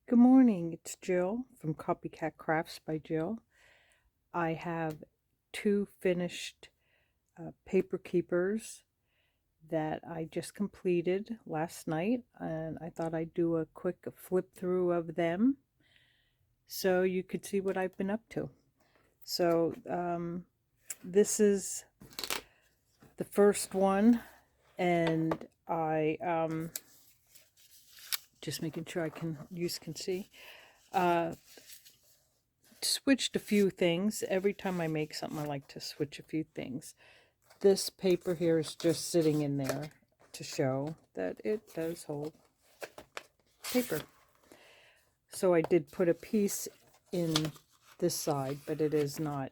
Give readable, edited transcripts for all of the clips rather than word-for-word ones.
Good morning, it's Jill from Copycat Crafts by Jill. I have two finished paper keepers that I just completed last night, and I thought I'd do a quick flip through of them so you could see what I've been up to. So this is the first one, and I just making sure you can see. Switched a few things. Every time I make something, I like to switch a few things. This paper here is just sitting in there to show that it does hold paper. So I did put a piece in this side, but it is not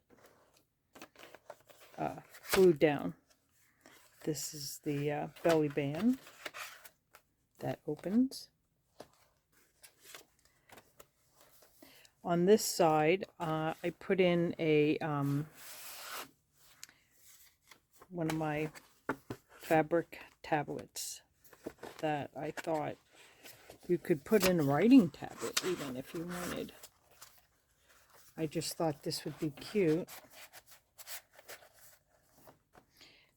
glued down. This is the belly band that opens. On this side, I put in a one of my fabric tablets that I thought you could put in a writing tablet even if you wanted. I just thought this would be cute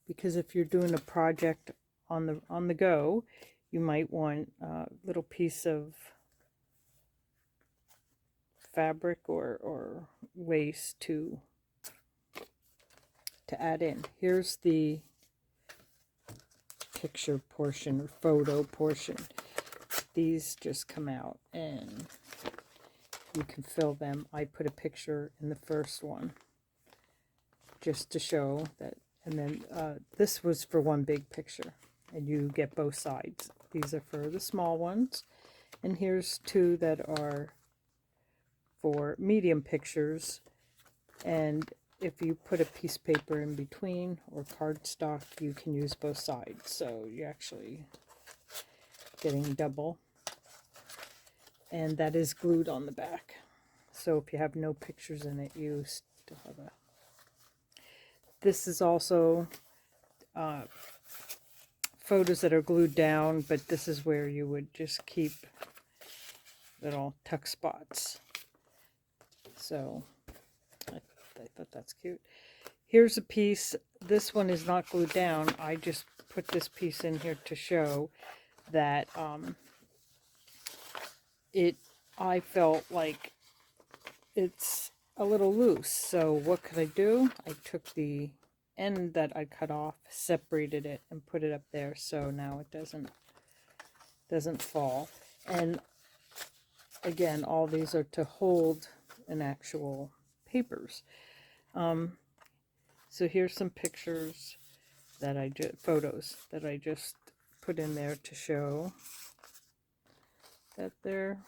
because if you're doing a project on the go, you might want a little piece of fabric or lace to add in. Here's the picture portion or photo portion. These just come out and you can fill them. I put a picture in the first one just to show that, and then this was for one big picture and you get both sides. These are for the small ones, and here's two that are for medium pictures, and if you put a piece of paper in between or cardstock, you can use both sides, so you're actually getting double. And that is glued on the back, so if you have no pictures in it, you still have a... This is also photos that are glued down, but this is where you would just keep little tuck spots. So I thought that's cute. Here's a piece. This one is not glued down. I just put this piece in here to show that I felt like it's a little loose. So what could I do? I took the end that I cut off, separated it, and put it up there so now it doesn't fall. And again, all these are to hold an actual papers. So here's some pictures that photos that I just put in there to show that there are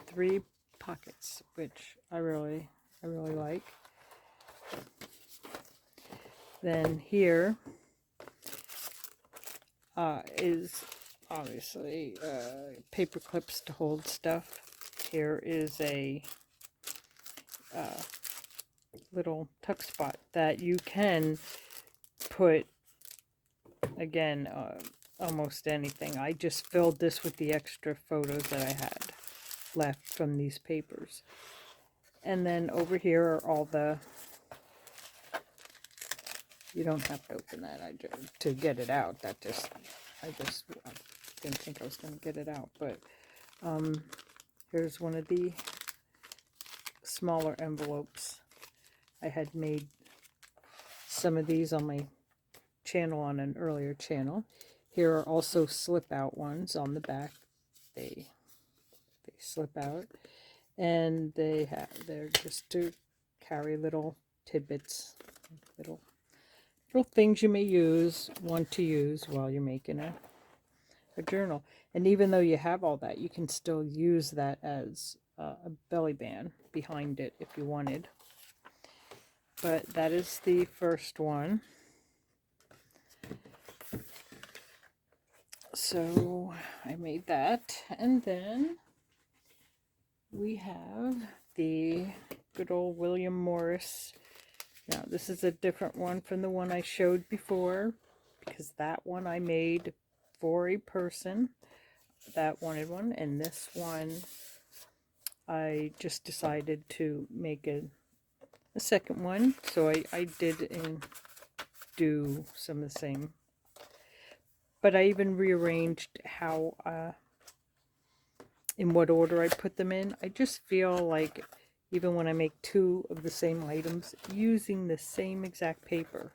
3 pockets, which I really like. Then here is obviously paper clips to hold stuff. Here is a little tuck spot that you can put, again, almost anything. I just filled this with the extra photos that I had left from these papers. And then over here are all the... You don't have to open that to get it out. I just didn't think I was going to get it out. But here's one of the smaller envelopes. I had made some of these on my channel, on an earlier channel. Here are also slip out ones on the back. They slip out, and they're just to carry little tidbits, little things you may want to use while you're making a journal. And even though you have all that, you can still use that as a belly band behind it if you wanted. But that is the first one. So I made that, and then we have the good old William Morris. Now this is a different one from the one I showed before, because that one I made for a person that wanted one, and this one I just decided to make a second one. So I did and do some of the same. But I even rearranged how, in what order I put them in. I just feel like even when I make two of the same items using the same exact paper,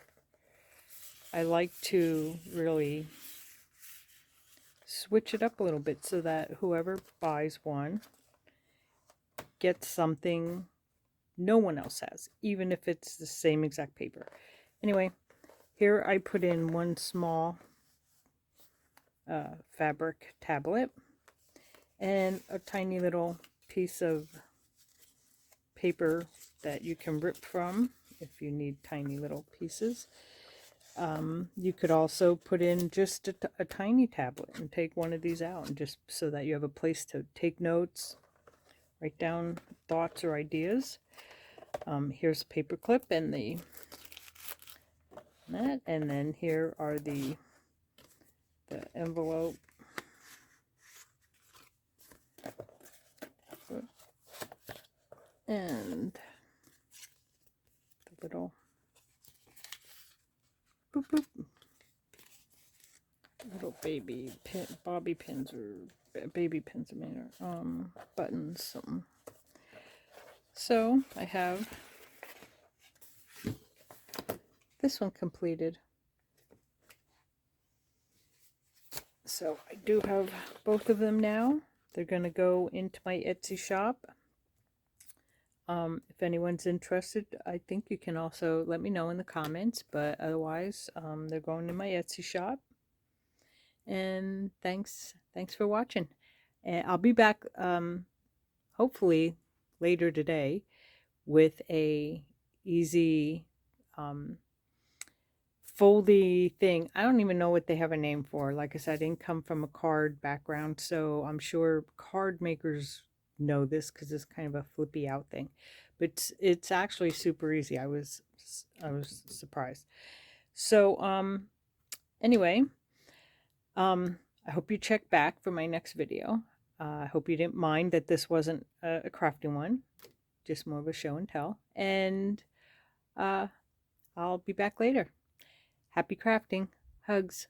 I like to really switch it up a little bit so that whoever buys one gets something no one else has, even if it's the same exact paper. Anyway, here I put in one small fabric tablet and a tiny little piece of paper that you can rip from if you need tiny little pieces. You could also put in just a tiny tablet and take one of these out, and just so that you have a place to take notes, write down thoughts or ideas. Here's a paper clip and that, and then here are the envelope. And the little boop boop little baby pin, bobby pins, or baby pins, I mean, or buttons, something. So I have this one completed. So I do have both of them now. They're going to go into my Etsy shop. If anyone's interested, I think you can also let me know in the comments, but otherwise, they're going to my Etsy shop. And thanks for watching. And I'll be back, hopefully later today, with a easy, foldy thing. I don't even know what they have a name for. Like I said, I didn't come from a card background, so I'm sure card makers know this because it's kind of a flippy out thing, but it's actually super easy. I was surprised. So anyway, I hope you check back for my next video. I hope you didn't mind that this wasn't a crafting one, just more of a show and tell, and I'll be back later. Happy crafting. Hugs.